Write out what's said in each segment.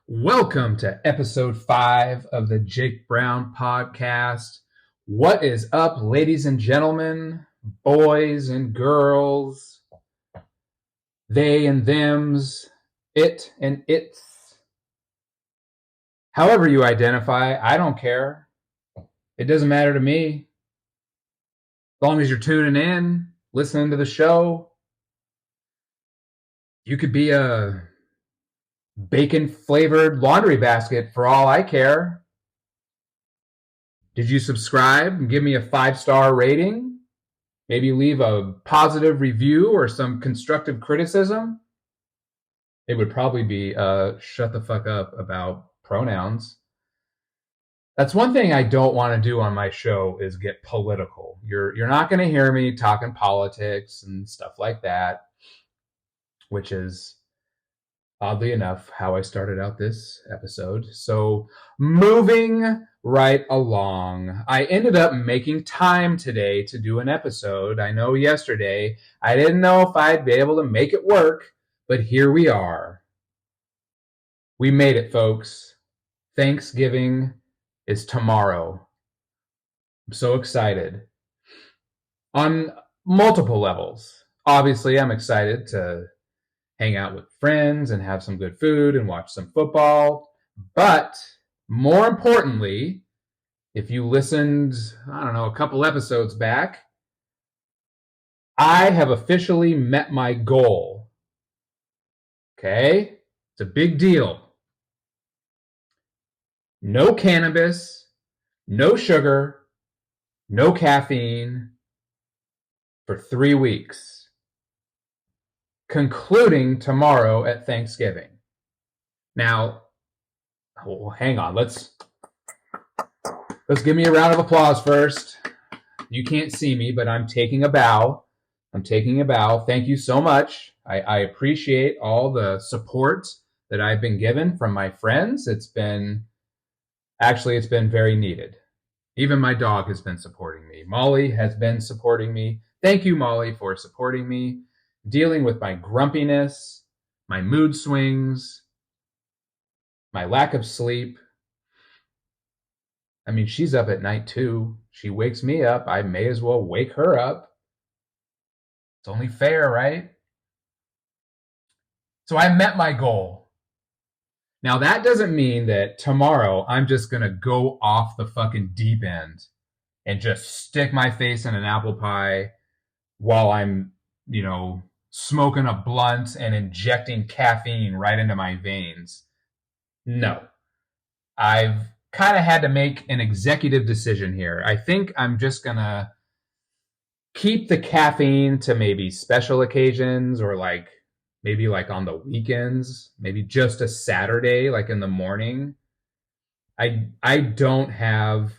Welcome to episode 5 of the Jake Brown podcast. What is up, ladies and gentlemen, boys and girls, they and thems, it and its? However you identify, I don't care. It doesn't matter to me. As long as you're tuning in, listening to the show, you could be a bacon-flavored laundry basket for all I care. Did you subscribe and give me a 5-star rating? Maybe leave a positive review or some constructive criticism? It would probably be shut the fuck up about pronouns. That's one thing I don't want to do on my show is get political. You're not going to hear me talking politics and stuff like that, which is oddly enough how I started out this episode. So moving right along, I ended up making time today to do an episode. I know yesterday I didn't know if I'd be able to make it work, but here we are. We made it, folks. Thanksgiving is tomorrow. I'm so excited on multiple levels. Obviously, I'm excited to hang out with friends and have some good food and watch some football. But more importantly, if you listened, a couple episodes back, I have officially met my goal. Okay? It's a big deal. No cannabis, no sugar, no caffeine for 3 weeks. Concluding tomorrow at Thanksgiving. Now, hang on. Let's give me a round of applause first. You can't see me, but I'm taking a bow. Thank you so much. I appreciate all the support that I've been given from my friends. It's been very needed. Even my dog has been supporting me. Molly has been supporting me. Thank you, Molly, for supporting me. Dealing with my grumpiness, my mood swings, my lack of sleep. I mean, she's up at night too. She wakes me up. I may as well wake her up. It's only fair, right? So I met my goal. Now, that doesn't mean that tomorrow I'm just going to go off the fucking deep end and just stick my face in an apple pie while I'm, smoking a blunt and injecting caffeine right into my veins. No. I've kind of had to make an executive decision here. I think I'm just going to keep the caffeine to maybe special occasions or maybe on the weekends, maybe just a Saturday, like in the morning. I don't have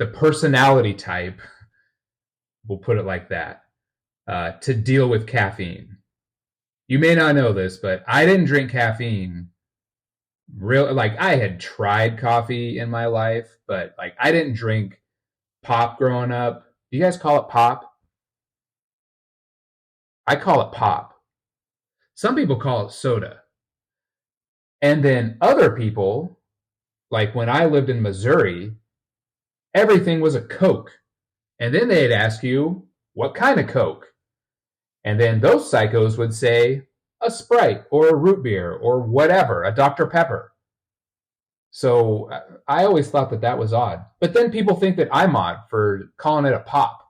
the personality type, we'll put it like that, to deal with caffeine. You may not know this, but I didn't drink caffeine. I had tried coffee in my life, but I didn't drink pop growing up. Do you guys call it pop? I call it pop. Some people call it soda. And then other people, like when I lived in Missouri, everything was a Coke. And then they'd ask you, what kind of Coke? And then those psychos would say, a Sprite or a root beer or whatever, a Dr. Pepper. So I always thought that was odd. But then people think that I'm odd for calling it a pop.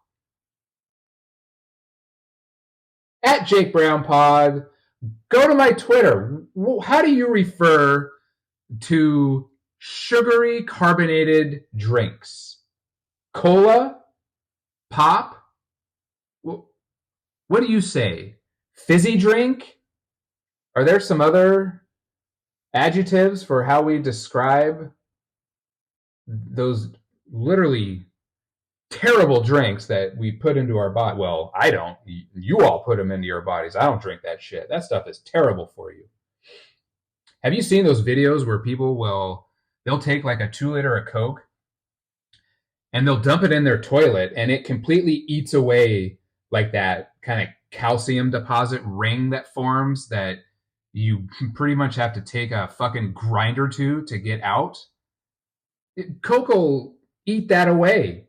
At Jake Brown Pod, go to my Twitter. How do you refer to sugary carbonated drinks? Cola? Pop? What do you say? Fizzy drink? Are there some other adjectives for how we describe those literally terrible drinks that we put into our body? Well, I don't. You all put them into your bodies. I don't drink that shit. That stuff is terrible for you. Have you seen those videos where people they'll take like a 2-liter of Coke and they'll dump it in their toilet and it completely eats away like that kind of calcium deposit ring that forms that you pretty much have to take a fucking grinder to get out. Coke will eat that away.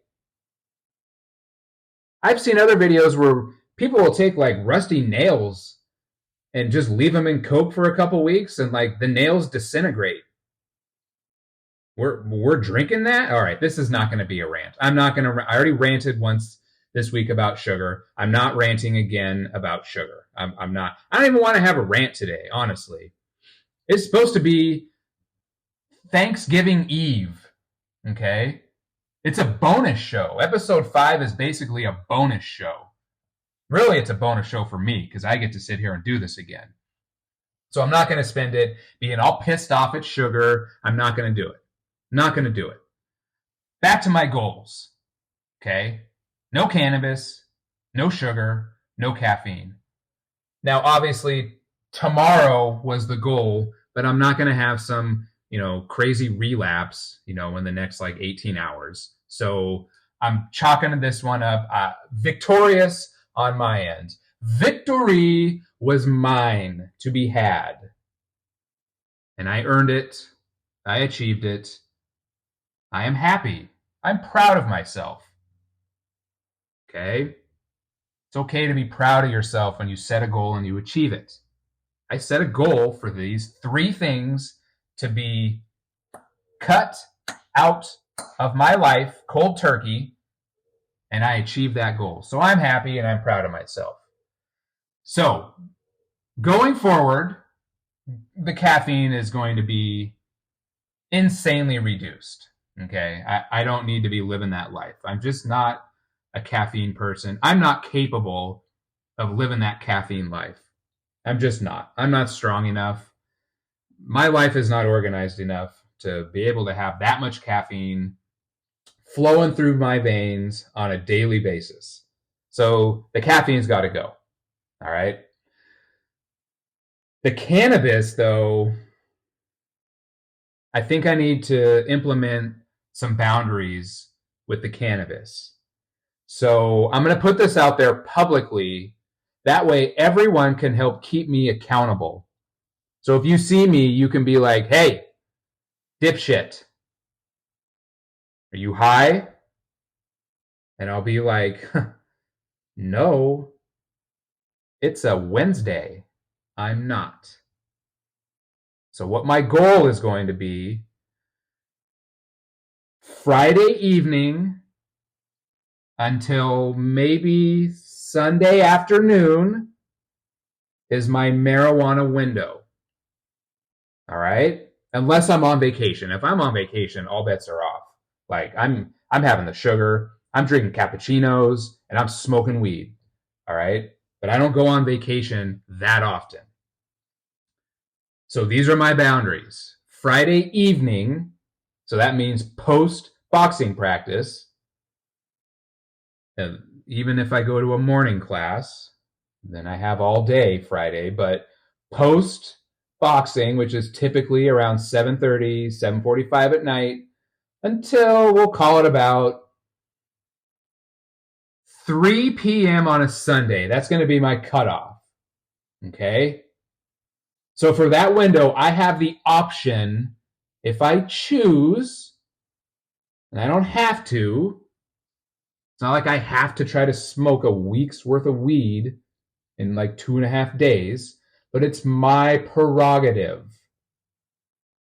I've seen other videos where people will take like rusty nails and just leave them in Coke for a couple weeks and like the nails disintegrate. We're drinking that? All right, this is not going to be a rant. I already ranted once this week about sugar. I'm not ranting again about sugar. I'm not. I don't even want to have a rant today, honestly. It's supposed to be Thanksgiving Eve, okay? It's a bonus show. Episode 5 is basically a bonus show. Really, it's a bonus show for me because I get to sit here and do this again. So I'm not going to spend it being all pissed off at sugar. I'm not going to do it. Not going to do it. Back to my goals, okay? No cannabis, no sugar, no caffeine. Now, obviously, tomorrow was the goal, but I'm not going to have some, crazy relapse, in the next like 18 hours. So I'm chalking this one up victorious on my end. Victory was mine to be had. And I earned it. I achieved it. I am happy. I'm proud of myself. Okay? It's okay to be proud of yourself when you set a goal and you achieve it. I set a goal for these 3 things to be cut out of my life, cold turkey, and I achieved that goal. So I'm happy and I'm proud of myself. So, going forward, the caffeine is going to be insanely reduced. Okay? I don't need to be living that life. I'm just not a caffeine person. I'm not capable of living that caffeine life. I'm just not. I'm not strong enough. My life is not organized enough to be able to have that much caffeine flowing through my veins on a daily basis. So the caffeine's got to go. All right. The cannabis, though, I think I need to implement some boundaries with the cannabis. So I'm going to put this out there publicly. That way everyone can help keep me accountable. So if you see me, you can be like, hey, dipshit, are you high? And I'll be like, no, it's a Wednesday. I'm not. So what my goal is going to be, Friday evening until maybe Sunday afternoon is my marijuana window. All right? Unless I'm on vacation. If I'm on vacation, all bets are off. Like I'm having the sugar, I'm drinking cappuccinos, and I'm smoking weed. All right? But I don't go on vacation that often. So these are my boundaries. Friday evening, so that means post boxing practice. And even if I go to a morning class, then I have all day Friday, but post boxing, which is typically around 7:30, 7:45 at night, until we'll call it about 3 p.m. on a Sunday. That's going to be my cutoff. Okay? So for that window, I have the option, if I choose, and I don't have to, it's not like I have to try to smoke a week's worth of weed in like 2.5 days, but it's my prerogative.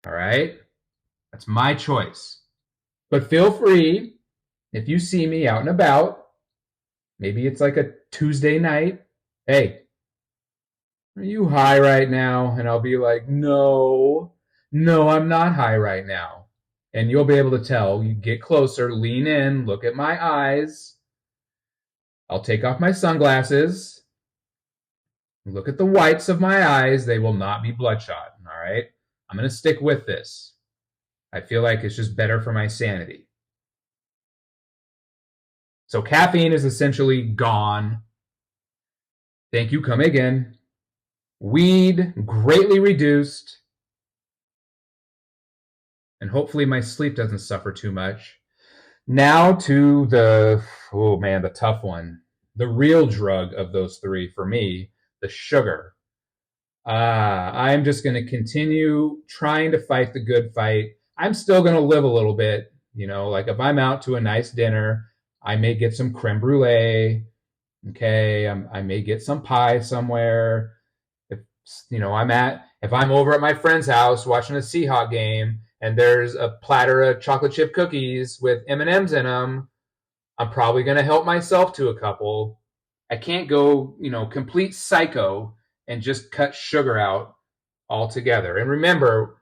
All right? That's my choice. But feel free, if you see me out and about, maybe it's like a Tuesday night, hey, are you high right now? And I'll be like, no, I'm not high right now. And you'll be able to tell. You get closer, lean in, look at my eyes. I'll take off my sunglasses. Look at the whites of my eyes. They will not be bloodshot, all right? I'm going to stick with this. I feel like it's just better for my sanity. So caffeine is essentially gone. Thank you, come again. Weed, greatly reduced. And hopefully my sleep doesn't suffer too much. Now to the tough one. the real drug of those three for me, the sugar. I'm just going to continue trying to fight the good fight. I'm still going to live a little bit. Like if I'm out to a nice dinner, I may get some creme brulee. Okay. I may get some pie somewhere. If, if I'm over at my friend's house watching a Seahawk game and there's a platter of chocolate chip cookies with M&Ms in them, I'm probably going to help myself to a couple. I can't go, complete psycho and just cut sugar out altogether. And remember,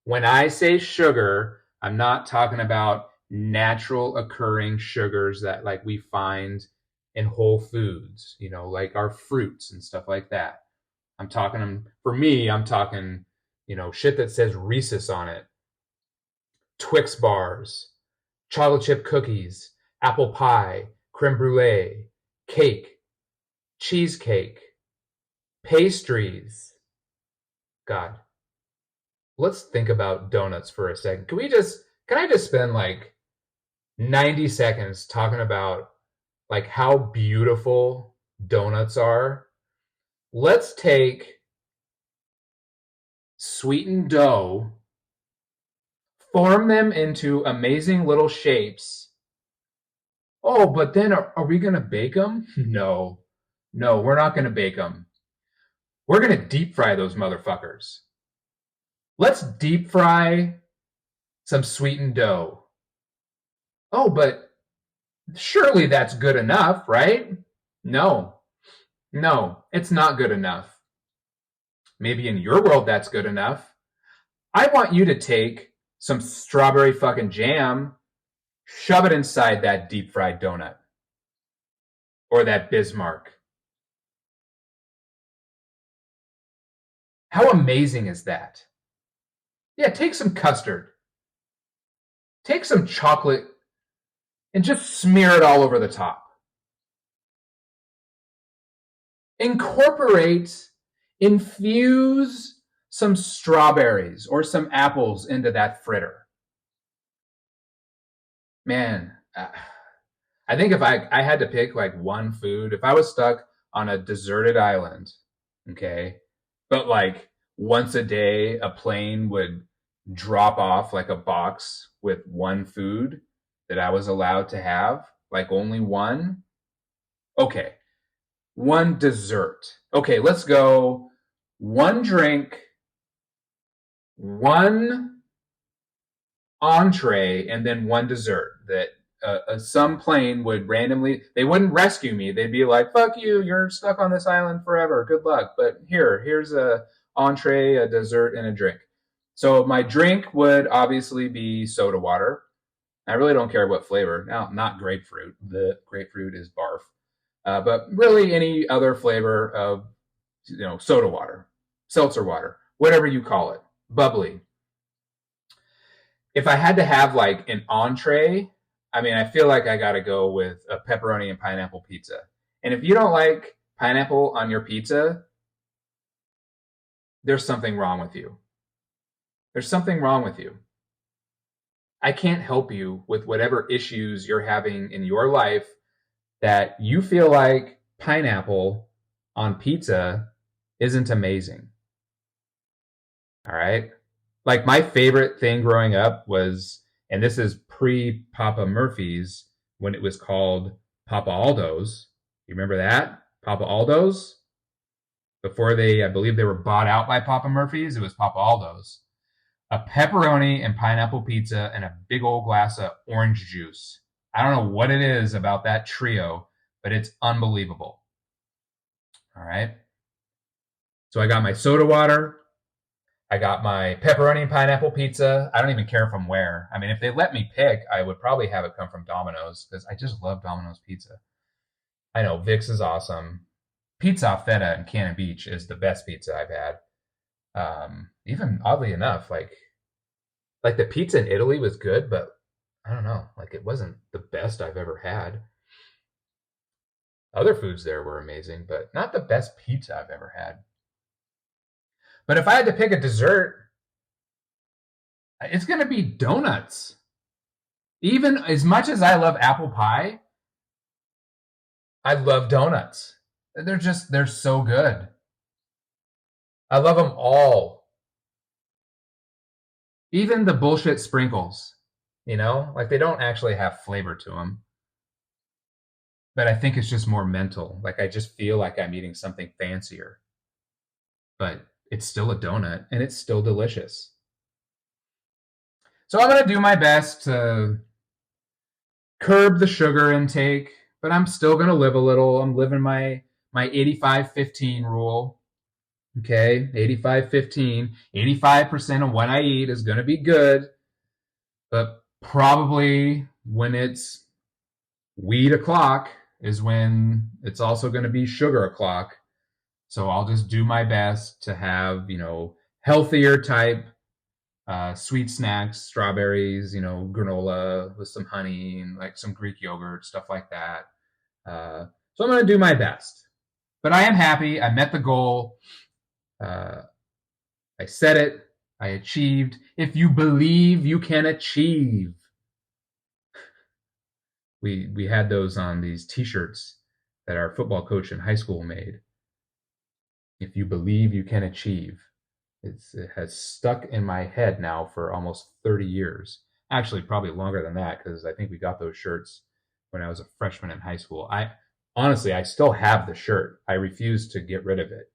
when I say sugar, I'm not talking about natural occurring sugars that like we find in Whole Foods, like our fruits and stuff like that. I'm talking, shit that says Reese's on it, Twix bars, chocolate chip cookies, apple pie, creme brulee, cake, cheesecake, pastries. God, let's think about donuts for a second. Can I just spend like 90 seconds talking about like how beautiful donuts are? Let's take sweetened dough, form them into amazing little shapes. Oh, but then are we going to bake them? No, we're not going to bake them. We're going to deep fry those motherfuckers. Let's deep fry some sweetened dough. Oh, but surely that's good enough, right? No, it's not good enough. Maybe in your world that's good enough. I want you to take some strawberry fucking jam, shove it inside that deep fried donut or that Bismarck. How amazing is that? Yeah, take some custard, take some chocolate, and just smear it all over the top. Infuse some strawberries or some apples into that fritter. Man, I think if I had to pick like one food, if I was stuck on a deserted island, okay, but like once a day a plane would drop off like a box with one food that I was allowed to have, like only one. Okay, one dessert. Okay, let's go one drink, one entree, and then one dessert that some plane would randomly, they wouldn't rescue me. They'd be like, fuck you, you're stuck on this island forever. Good luck. But here's a entree, a dessert, and a drink. So my drink would obviously be soda water. I really don't care what flavor. Now, not grapefruit. The grapefruit is barf. But really any other flavor of, soda water, seltzer water, whatever you call it, bubbly. If I had to have like an entree, I feel like I got to go with a pepperoni and pineapple pizza. And if you don't like pineapple on your pizza, there's something wrong with you. There's something wrong with you. I can't help you with whatever issues you're having in your life that you feel like pineapple on pizza isn't amazing. All right. Like my favorite thing growing up was, and this is pre-Papa Murphy's, when it was called Papa Aldo's. You remember that? Papa Aldo's? Before I believe they were bought out by Papa Murphy's, it was Papa Aldo's. A pepperoni and pineapple pizza and a big old glass of orange juice. I don't know what it is about that trio, but it's unbelievable. All right. So I got my soda water. I got my pepperoni and pineapple pizza. I don't even care from where. If they let me pick, I would probably have it come from Domino's because I just love Domino's pizza. I know Vic's is awesome. Pizza Feta in Cannon Beach is the best pizza I've had. Even oddly enough, like the pizza in Italy was good, but I don't know, like it wasn't the best I've ever had. Other foods there were amazing, but not the best pizza I've ever had. But if I had to pick a dessert, it's going to be donuts. Even as much as I love apple pie, I love donuts. They're so good. I love them all. Even the bullshit sprinkles, like they don't actually have flavor to them. But I think it's just more mental. Like I just feel like I'm eating something fancier. But it's still a donut and it's still delicious. So I'm going to do my best to curb the sugar intake, but I'm still going to live a little. I'm living my 85-15 rule. Okay, 85-15. 85% of what I eat is going to be good, but probably when it's weed o'clock is when it's also going to be sugar o'clock. So I'll just do my best to have, healthier type sweet snacks, strawberries, granola with some honey and like some Greek yogurt, stuff like that. So I'm going to do my best. But I am happy. I met the goal. I said it. I achieved. If you believe, you can achieve. We had those on these T-shirts that our football coach in high school made. If you believe, you can achieve. It has stuck in my head now for almost 30 years. Actually, probably longer than that, because I think we got those shirts when I was a freshman in high school. Honestly, I still have the shirt. I refuse to get rid of it.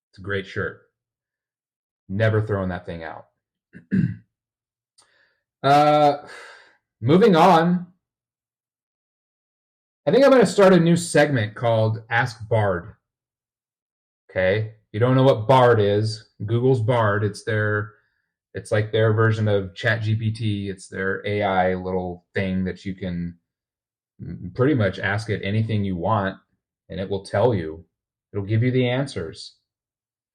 It's a great shirt. Never throwing that thing out. Moving on. I think I'm going to start a new segment called Ask Bard. Okay? You don't know what Bard is. Google's Bard. It's like their version of ChatGPT. It's their AI little thing that you can pretty much ask it anything you want, and it will tell you. It'll give you the answers.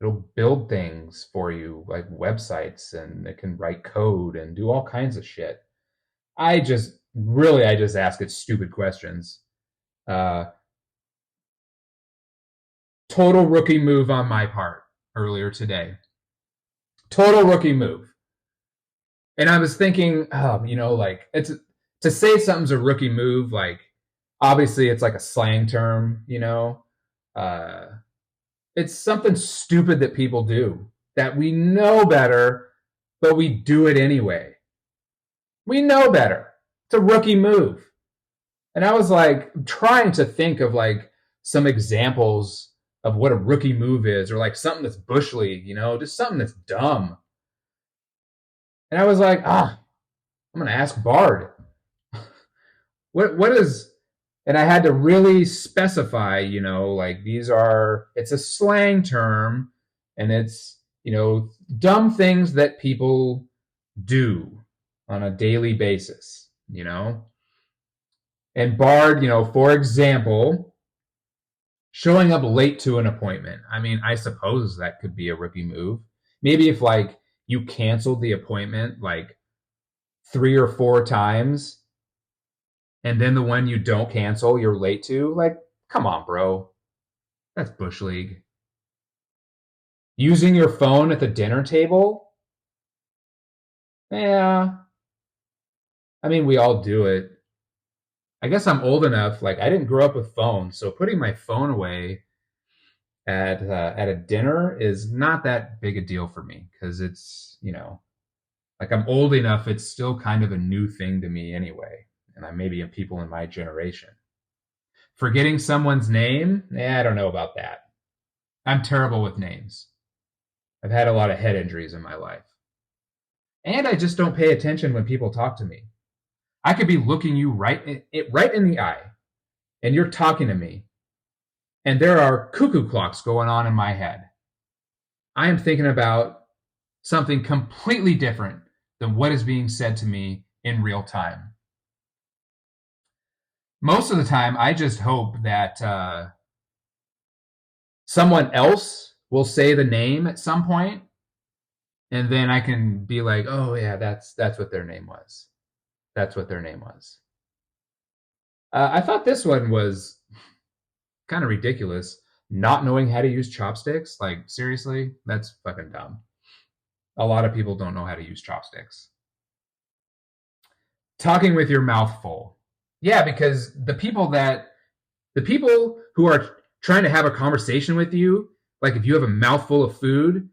It'll build things for you, like websites, and it can write code and do all kinds of shit. I just ask it stupid questions. Total rookie move on my part earlier today. Total rookie move. And I was thinking, like it's to say something's a rookie move, like obviously it's like a slang term, it's something stupid that people do that we know better, but we do it anyway. We know better. It's a rookie move. And I was like trying to think of like some examples of what a rookie move is, or like something that's bush league, just something that's dumb. And I was like, I'm going to ask Bard. What is, and I had to really specify, like it's a slang term, and it's, dumb things that people do on a daily basis, And Bard, for example, showing up late to an appointment. I mean, I suppose that could be a rookie move. Maybe if like you canceled the appointment like 3 or 4 times, and then the one you don't cancel, you're late to, like, come on, bro. That's bush league. Using your phone at the dinner table? Yeah. I mean, we all do it. I guess I'm old enough, like I didn't grow up with phones, so putting my phone away at a dinner is not that big a deal for me, because it's, like I'm old enough, it's still kind of a new thing to me anyway, and I maybe people in my generation. Forgetting someone's name? I don't know about that. I'm terrible with names. I've had a lot of head injuries in my life. And I just don't pay attention when people talk to me. I could be looking you right in the eye, and you're talking to me, and there are cuckoo clocks going on in my head. I am thinking about something completely different than what is being said to me in real time. Most of the time, I just hope that someone else will say the name at some point, and then I can be like, oh yeah, that's what their name was. That's what their name was. I thought this one was kind of ridiculous. Not knowing how to use chopsticks? Like, seriously? That's fucking dumb. A lot of people don't know how to use chopsticks. Talking with your mouth full. Yeah, because the people that The people who are trying to have a conversation with you, like if you have a mouthful of food,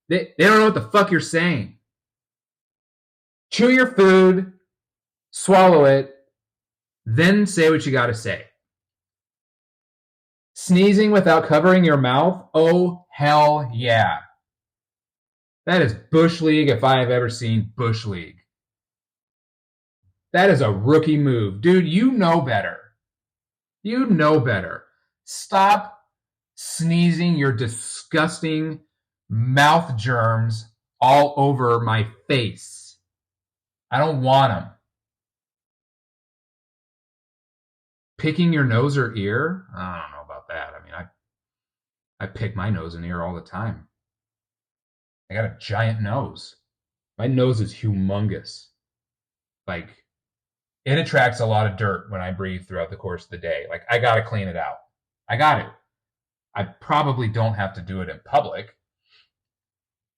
they don't know what the fuck you're saying. Chew your food, swallow it, then say what you got to say. Sneezing without covering your mouth? Oh, hell yeah. That is Bush League if I have ever seen Bush League. That is a rookie move. Dude, you know better. You know better. Stop sneezing your disgusting mouth germs all over my face. I don't want them. Picking your nose or ear? I don't know about that. I mean, I pick my nose and ear all the time. I got a giant nose. My nose is humongous. Like, it attracts a lot of dirt when I breathe throughout the course of the day. Like, I gotta clean it out. I got to. I probably don't have to do it in public.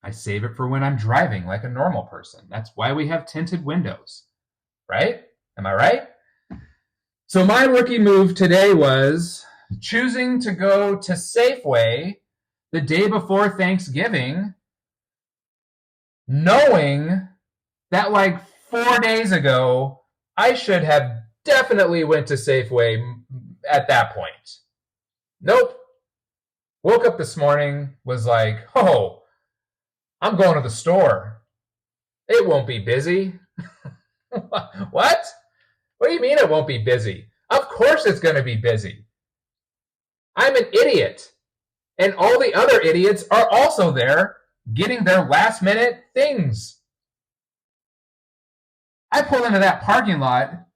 I save it for when I'm driving like a normal person. That's why we have tinted windows. Right? Am I right? So my rookie move today was choosing to go to Safeway the day before Thanksgiving, knowing that like 4 days ago, I should have definitely went to Safeway at that point. Nope. Woke up this morning, was like, oh, I'm going to the store. It won't be busy. What? What do you mean it won't be busy? Of course it's going to be busy. I'm an idiot. And all the other idiots are also there getting their last minute things. I pull into that parking lot.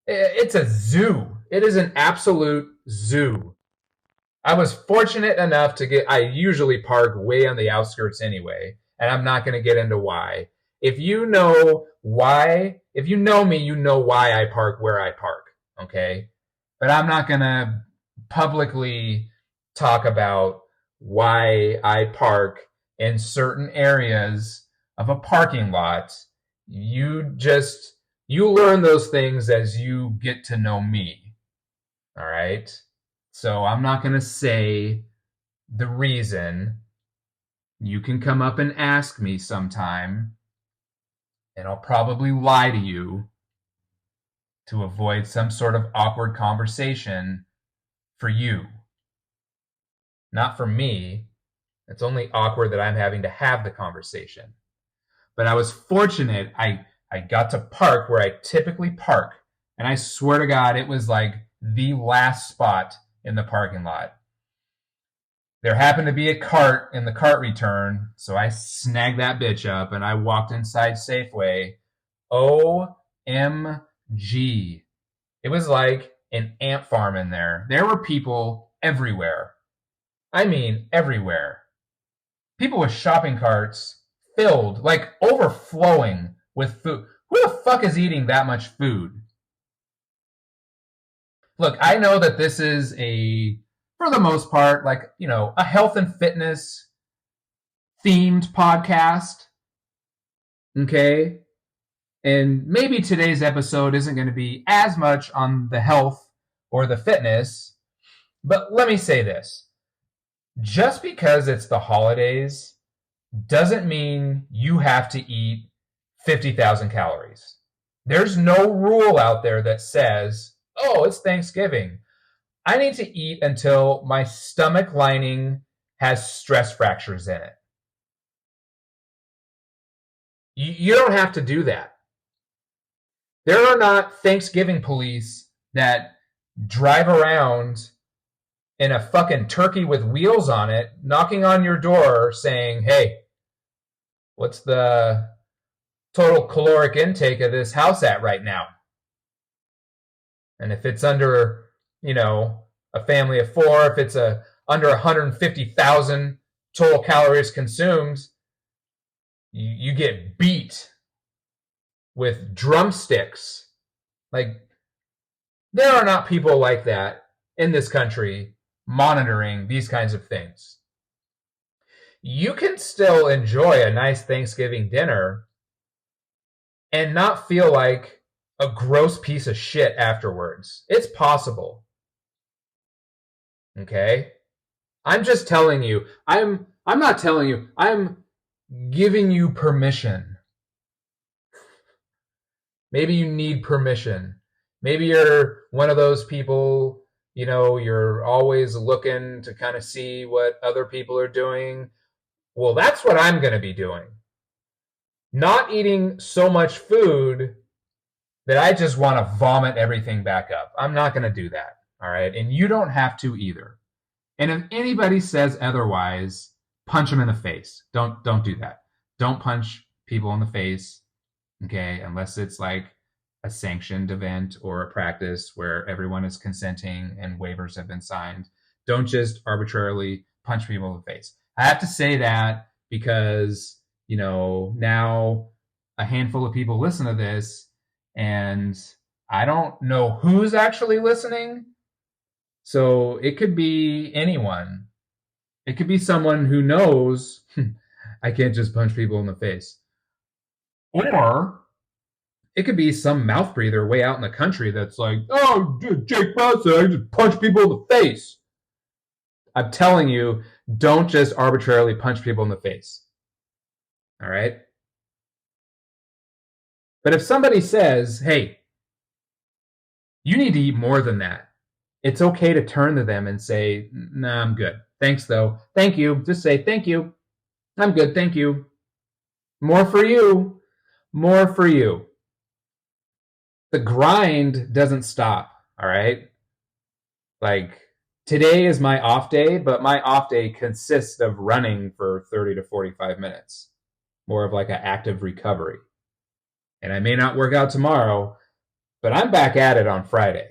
It's a zoo. It is an absolute zoo. I was fortunate enough to I usually park way on the outskirts anyway, and I'm not going to get into why. If you know why, if you know me, you know why I park where I park, okay? But I'm not going to publicly talk about why I park in certain areas of a parking lot. You learn those things as you get to know me, all right? So I'm not going to say the reason. You can come up and ask me sometime, and I'll probably lie to you to avoid some sort of awkward conversation for you. Not for me. It's only awkward that I'm having to have the conversation. But I was fortunate. I got to park where I typically park, and I swear to God, it was like the last spot in the parking lot. There happened to be a cart in the cart return, so I snagged that bitch up and I walked inside Safeway. OMG. It was like an ant farm in there. There were people everywhere. I mean, everywhere. People with shopping carts filled, like overflowing with food. Who the fuck is eating that much food? Look, I know that this is for the most part, like, you know, a health and fitness themed podcast. Okay? And maybe today's episode isn't going to be as much on the health or the fitness, but let me say this. Just because it's the holidays doesn't mean you have to eat 50,000 calories. There's no rule out there that says, oh, it's Thanksgiving. I need to eat until my stomach lining has stress fractures in it. You don't have to do that. There are not Thanksgiving police that drive around in a fucking turkey with wheels on it, knocking on your door saying, hey, what's the total caloric intake of this house at right now? And if it's under, you know, a family of 4, if it's under 150,000 total calories consumed, you get beat with drumsticks. Like, there are not people like that in this country monitoring these kinds of things. You can still enjoy a nice Thanksgiving dinner and not feel like a gross piece of shit afterwards. It's possible. Okay? I'm just telling you. I'm not telling you. I'm giving you permission. Maybe you need permission. Maybe you're one of those people, you're always looking to kind of see what other people are doing. Well, that's what I'm going to be doing. Not eating so much food that I just want to vomit everything back up. I'm not going to do that. All right. And you don't have to either. And if anybody says otherwise, punch them in the face. Don't do that. Don't punch people in the face. Okay, unless it's like a sanctioned event or a practice where everyone is consenting and waivers have been signed. Don't just arbitrarily punch people in the face. I have to say that because, now a handful of people listen to this and I don't know who's actually listening. So it could be anyone. It could be someone who knows I can't just punch people in the face. Or it could be some mouth breather way out in the country that's like, oh, Jake Paul said I just punch people in the face. I'm telling you, don't just arbitrarily punch people in the face. All right? But if somebody says, hey, you need to eat more than that, it's okay to turn to them and say, nah, I'm good. Thanks, though. Thank you. Just say, thank you. I'm good. Thank you. More for you. More for you. The grind doesn't stop. All right? Like, today is my off day, but my off day consists of running for 30 to 45 minutes, more of like an active recovery. And I may not work out tomorrow, but I'm back at it on Friday.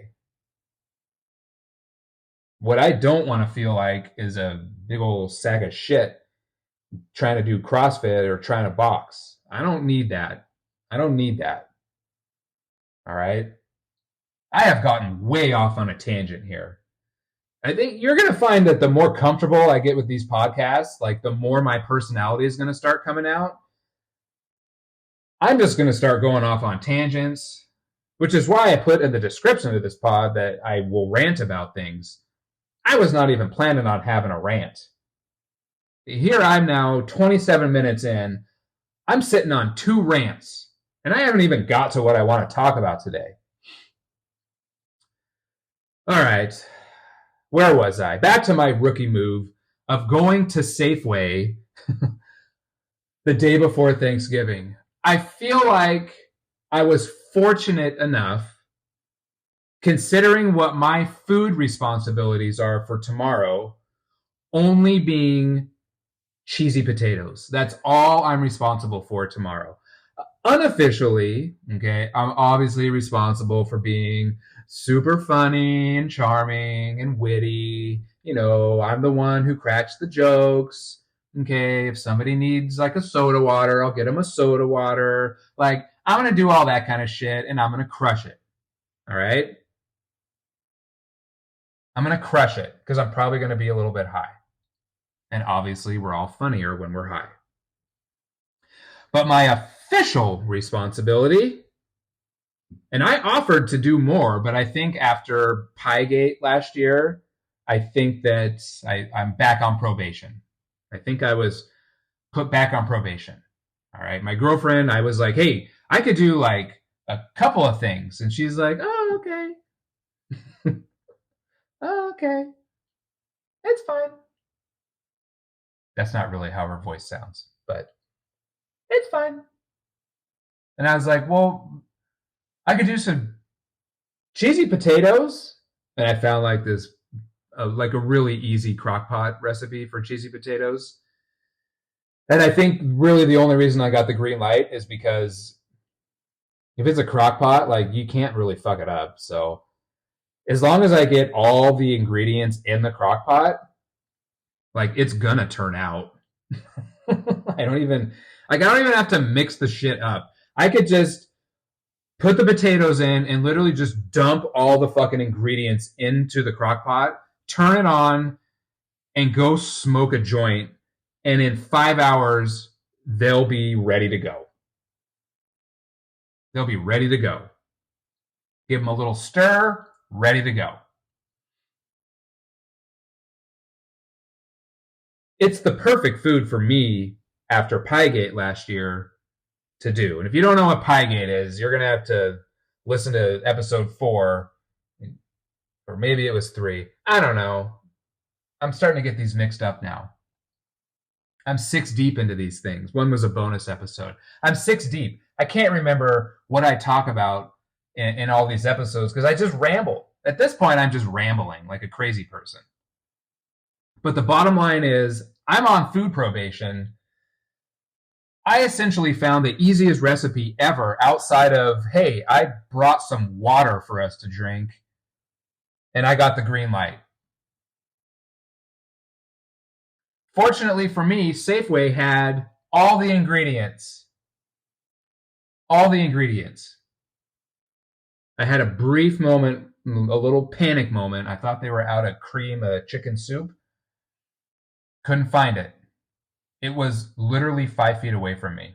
What I don't want to feel like is a big old sack of shit trying to do CrossFit or trying to box. I don't need that. I don't need that. All right. I have gotten way off on a tangent here. I think you're going to find that the more comfortable I get with these podcasts, like the more my personality is going to start coming out. I'm just going to start going off on tangents, which is why I put in the description of this pod that I will rant about things. I was not even planning on having a rant. Here I'm now 27 minutes in. I'm sitting on 2 rants, and I haven't even got to what I want to talk about today. All right. Where was I? Back to my rookie move of going to Safeway the day before Thanksgiving. I feel like I was fortunate enough, considering what my food responsibilities are for tomorrow, only being cheesy potatoes. That's all I'm responsible for tomorrow. Unofficially, okay, I'm obviously responsible for being super funny and charming and witty. I'm the one who cracks the jokes. Okay, if somebody needs like a soda water, I'll get them a soda water. Like, I'm going to do all that kind of shit and I'm going to crush it. All right? I'm going to crush it because I'm probably going to be a little bit high. And obviously, we're all funnier when we're high. But my official responsibility, and I offered to do more, but I think after Piegate last year, I think that I'm back on probation. I think I was put back on probation. All right. My girlfriend, I was like, hey, I could do like a couple of things. And she's like, oh, okay. Oh, okay. It's fine. That's not really how her voice sounds, but it's fine. And I was like, well, I could do some cheesy potatoes. And I found like this, like a really easy crock pot recipe for cheesy potatoes. And I think really the only reason I got the green light is because if it's a crock pot, like you can't really fuck it up. So as long as I get all the ingredients in the crock pot, like it's gonna turn out. I don't even have to mix the shit up. I could just put the potatoes in and literally just dump all the fucking ingredients into the crock pot, turn it on, and go smoke a joint. And in 5 hours, they'll be ready to go. They'll be ready to go. Give them a little stir, ready to go. It's the perfect food for me after Piegate last year to do. And if you don't know what Piegate is, you're gonna have to listen to episode 4, or maybe it was 3. I don't know. I'm starting to get these mixed up now. I'm 6 deep into these things. One was a bonus episode. I'm 6 deep. I can't remember what I talk about in all these episodes because I just ramble. At this point, I'm just rambling like a crazy person. But the bottom line is, I'm on food probation. I essentially found the easiest recipe ever outside of, hey, I brought some water for us to drink and I got the green light. Fortunately for me, Safeway had all the ingredients. All the ingredients. I had a brief moment, a little panic moment. I thought they were out of cream chicken soup. Couldn't find it. It was literally 5 feet away from me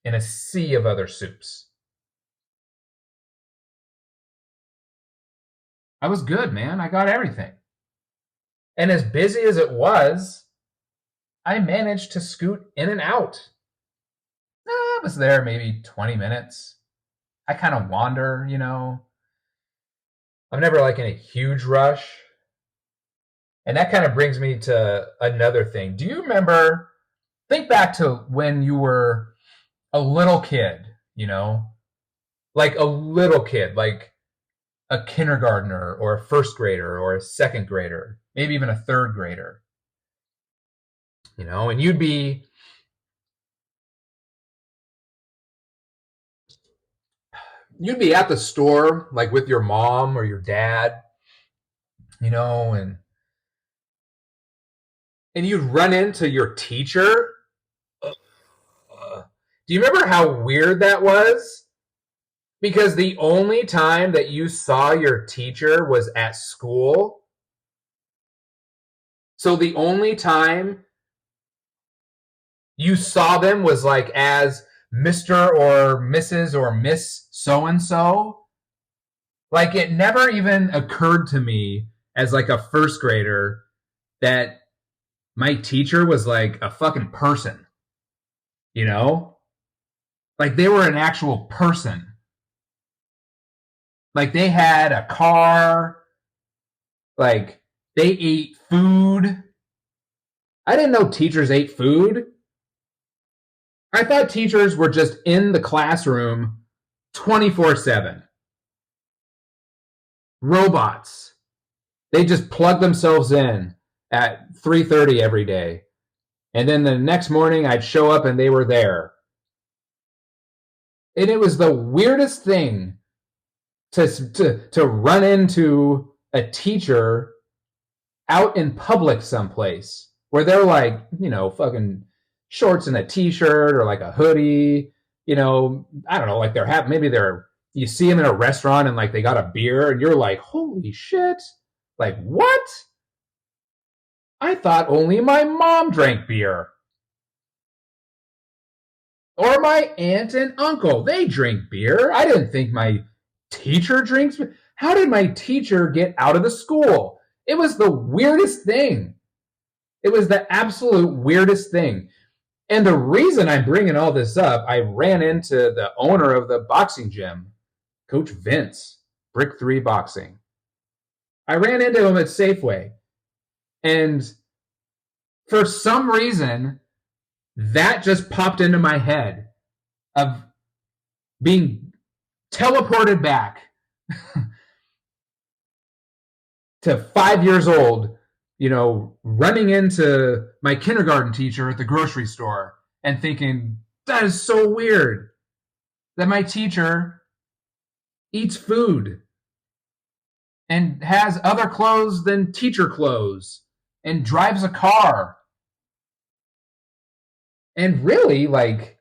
in a sea of other soups. I was good, man. I got everything. And as busy as it was, I managed to scoot in and out. I was there maybe 20 minutes. I kind of wander, you know. I'm never like in a huge rush. And that kind of brings me to another thing. Do you remember, think back to when you were a little kid, you know, like a little kid, like a kindergartner or a first grader or a second grader, maybe even a third grader, you know, and you'd be at the store like with your mom or your dad, you know, and you'd run into your teacher. Do you remember how weird that was? Because the only time that you saw your teacher was at school. So the only time you saw them was like as Mr. or Mrs. or Miss so and so. Like it never even occurred to me as like a first grader that my teacher was like a fucking person, you know? Like they were an actual person. Like they had a car, like they ate food. I didn't know teachers ate food. I thought teachers were just in the classroom 24/7. Robots. They just plug themselves in at 3:30 every day. And then the next morning I'd show up and they were there. And it was the weirdest thing to run into a teacher out in public someplace where they're like, you know, fucking shorts and a t-shirt or like a hoodie, you know, I don't know, like maybe you see them in a restaurant and like they got a beer and you're like, holy shit, like what? I thought only my mom drank beer. Or my aunt and uncle, they drink beer. I didn't think my teacher drinks beer. How did my teacher get out of the school? It was the weirdest thing. It was the absolute weirdest thing. And the reason I'm bringing all this up, I ran into the owner of the boxing gym, Coach Vince, Brick 3 Boxing. I ran into him at Safeway. And for some reason, that just popped into my head of being teleported back to 5 years old, you know, running into my kindergarten teacher at the grocery store and thinking, that is so weird that my teacher eats food and has other clothes than teacher clothes and drives a car. And really, like,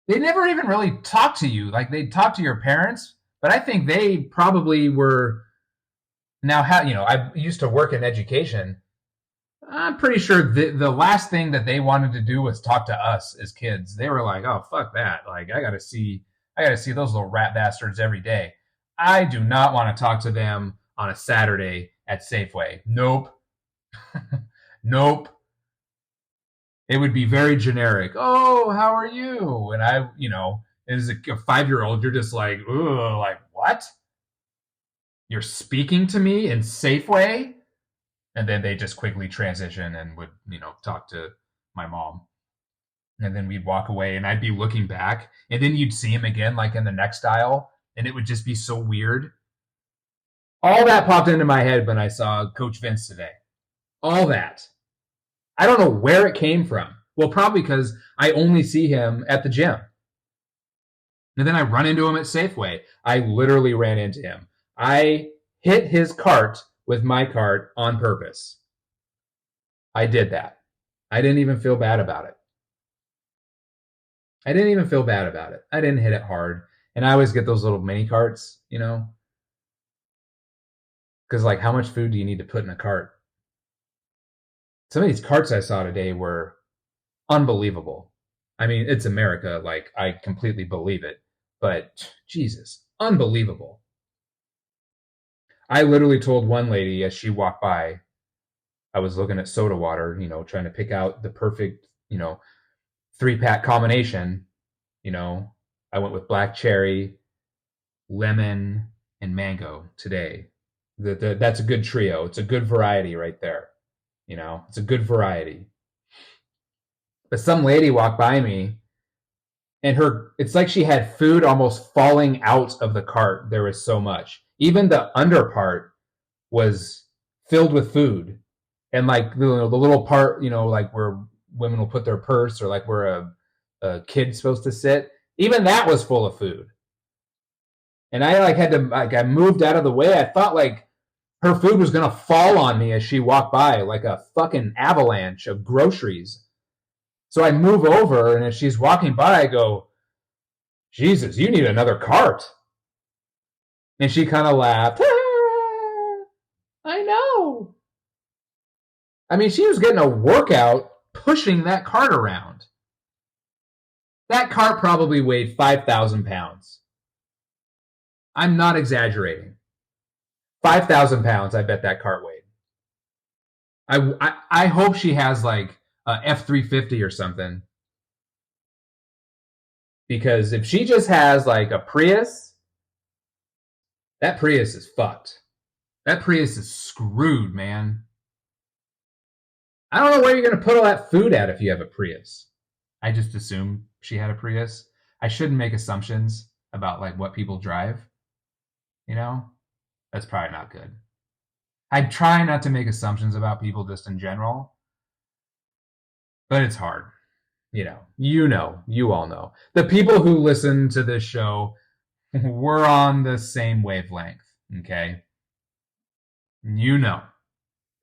they never even really talk to you. Like, they talk to your parents, but I think they probably were now, you know, I used to work in education. I'm pretty sure the last thing that they wanted to do was talk to us as kids. They were like, oh, fuck that. Like, I gotta see those little rat bastards every day. I do not want to talk to them on a Saturday at Safeway. Nope. Nope. It would be very generic. Oh, how are you? And I, as a 5-year-old, you're just like, ugh, like what? You're speaking to me in Safeway? And then they just quickly transition and would, talk to my mom. And then we'd walk away and I'd be looking back. And then you'd see him again, like in the next aisle. And it would just be so weird. All that popped into my head when I saw Coach Vince today. All that. I don't know where it came from. Well, probably because I only see him at the gym. And then I run into him at Safeway. I literally ran into him. I hit his cart with my cart on purpose. I did that. I didn't even feel bad about it. I didn't hit it hard. And I always get those little mini carts, because like how much food do you need to put in a cart? Some of these carts I saw today were unbelievable. I mean, it's America. Like, I completely believe it. But, Jesus, unbelievable. I literally told one lady as she walked by, I was looking at soda water, trying to pick out the perfect, 3-pack combination. I went with black cherry, lemon, and mango today. That's a good trio. It's a good variety right there. It's a good variety. But some lady walked by me and it's like she had food almost falling out of the cart. There was so much. Even the under part was filled with food. And like the little part, like where women will put their purse or like where a kid's supposed to sit, even that was full of food. And I I moved out of the way. I thought like her food was going to fall on me as she walked by, like a fucking avalanche of groceries. So I move over, and as she's walking by, I go, Jesus, you need another cart. And she kind of laughed. I know. I mean, she was getting a workout pushing that cart around. That cart probably weighed 5,000 pounds. I'm not exaggerating. 5,000 pounds, I bet that cart weighed. I hope she has like a F-350 or something. Because if she just has like a Prius, that Prius is fucked. That Prius is screwed, man. I don't know where you're going to put all that food at if you have a Prius. I just assume she had a Prius. I shouldn't make assumptions about like what people drive. That's probably not good. I try not to make assumptions about people just in general, but it's hard. You all know. The people who listen to this show, we're on the same wavelength, okay?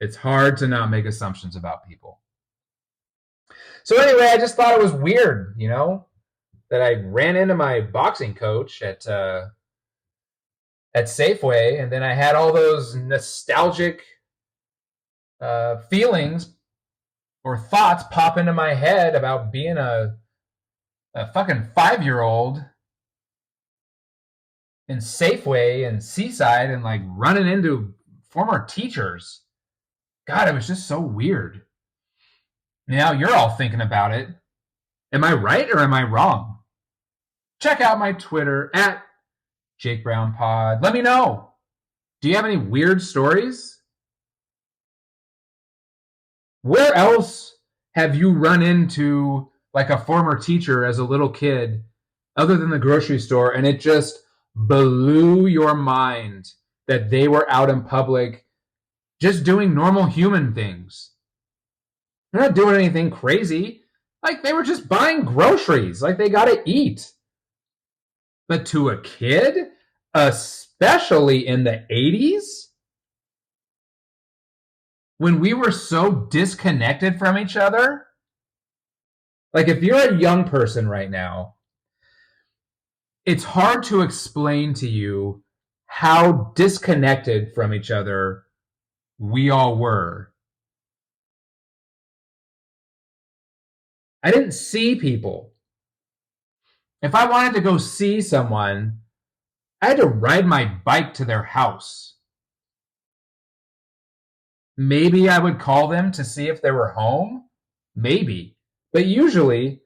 It's hard to not make assumptions about people. So anyway, I just thought it was weird, that I ran into my boxing coach at Safeway, and then I had all those nostalgic feelings or thoughts pop into my head about being a fucking 5-year-old in Safeway and Seaside and like running into former teachers. God, it was just so weird. Now you're all thinking about it. Am I right or am I wrong? Check out my Twitter at Jake Brown Pod. Let me know. Do you have any weird stories? Where else have you run into like a former teacher as a little kid other than the grocery store and it just blew your mind that they were out in public just doing normal human things? They're not doing anything crazy. Like they were just buying groceries. Like they got to eat. But to a kid, especially in the 80s, when we were so disconnected from each other, like if you're a young person right now, it's hard to explain to you how disconnected from each other we all were. I didn't see people. If I wanted to go see someone, I had to ride my bike to their house. Maybe I would call them to see if they were home. Maybe. But usually,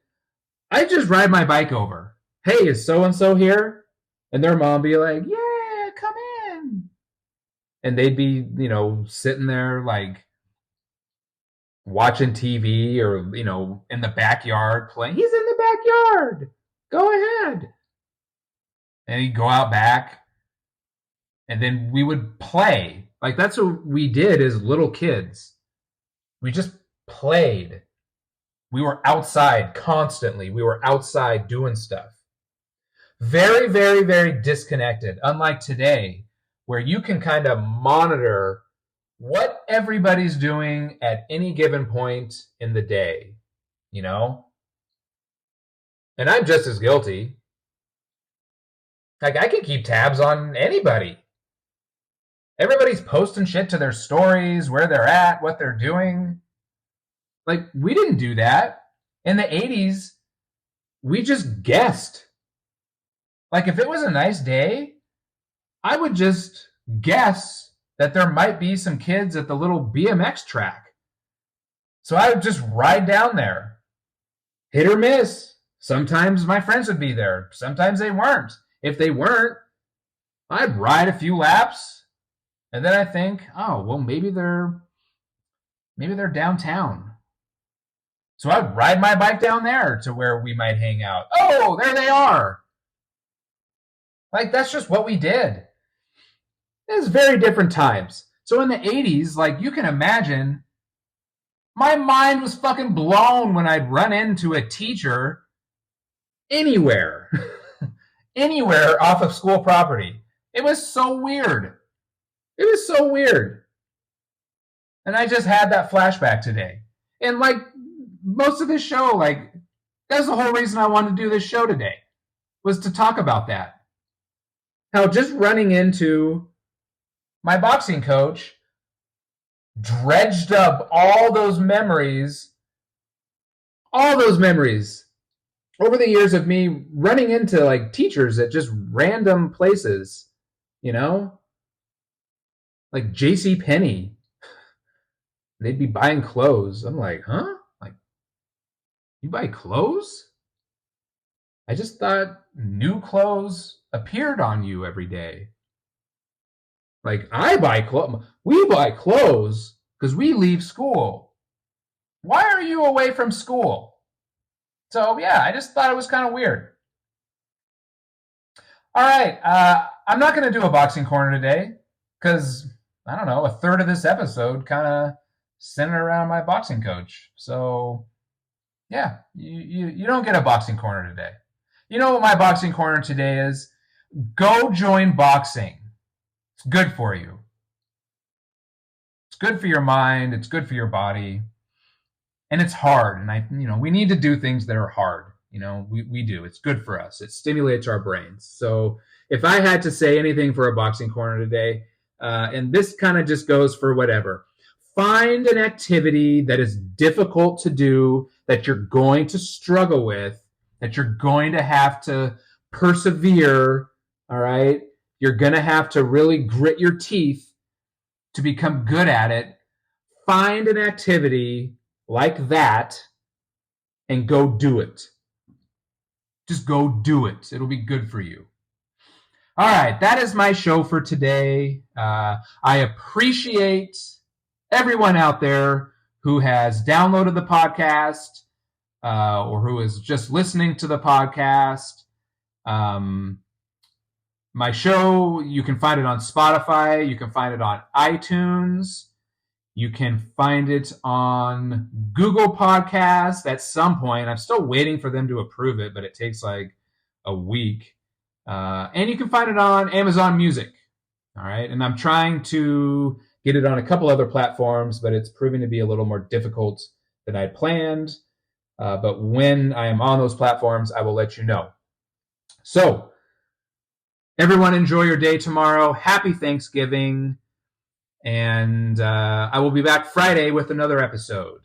I just ride my bike over. Hey, is so-and-so here? And their mom be like, yeah, come in. And they'd be, sitting there like watching TV or, in the backyard playing. He's in the backyard. Go ahead. And he'd go out back. And then we would play. Like that's what we did as little kids. We just played. We were outside constantly. We were outside doing stuff. Very, very, very disconnected. Unlike today, where you can kind of monitor what everybody's doing at any given point in the day, And I'm just as guilty. Like I can keep tabs on anybody. Everybody's posting shit to their stories, where they're at, what they're doing. Like, we didn't do that. In the 80s, we just guessed. Like, if it was a nice day, I would just guess that there might be some kids at the little BMX track. So I would just ride down there. Hit or miss. Sometimes my friends would be there. Sometimes they weren't. If they weren't, I'd ride a few laps. And then I think, oh, well, maybe they're downtown. So I'd ride my bike down there to where we might hang out. Oh, there they are. Like, that's just what we did. It's very different times. So in the 80s, like, you can imagine, my mind was fucking blown when I'd run into a teacher anywhere. Anywhere off of school property. It was so weird. It was so weird. And I just had that flashback today. And like most of this show, like that's the whole reason I wanted to do this show today, was to talk about that. How just running into my boxing coach dredged up all those memories over the years of me running into like teachers at just random places, like J.C. Penney. They'd be buying clothes. I'm like, huh? Like, you buy clothes? I just thought new clothes appeared on you every day. Like, I buy clothes. We buy clothes because we leave school. Why are you away from school? So, yeah, I just thought it was kind of weird. All right. I'm not going to do a boxing corner today because, I don't know, a third of this episode kind of centered around my boxing coach. So, yeah, you don't get a boxing corner today. You know what my boxing corner today is? Go join boxing. It's good for you. It's good for your mind. It's good for your body. And it's hard. And we need to do things that are hard. We do. It's good for us. It stimulates our brains. So if I had to say anything for a boxing corner today, and this kind of just goes for whatever, find an activity that is difficult to do, that you're going to struggle with, that you're going to have to persevere, all right? You're going to have to really grit your teeth to become good at it. Find an activity like that and go do it. Just go do it. It'll be good for you. All right, that is my show for today. I appreciate everyone out there who has downloaded the podcast or who is just listening to the podcast. My show, you can find it on Spotify. You can find it on iTunes. You can find it on Google Podcasts at some point. I'm still waiting for them to approve it, but it takes like a week. And you can find it on Amazon Music. All right. And I'm trying to get it on a couple other platforms, but it's proving to be a little more difficult than I planned. But when I am on those platforms, I will let you know. So, everyone enjoy your day tomorrow. Happy Thanksgiving. And I will be back Friday with another episode.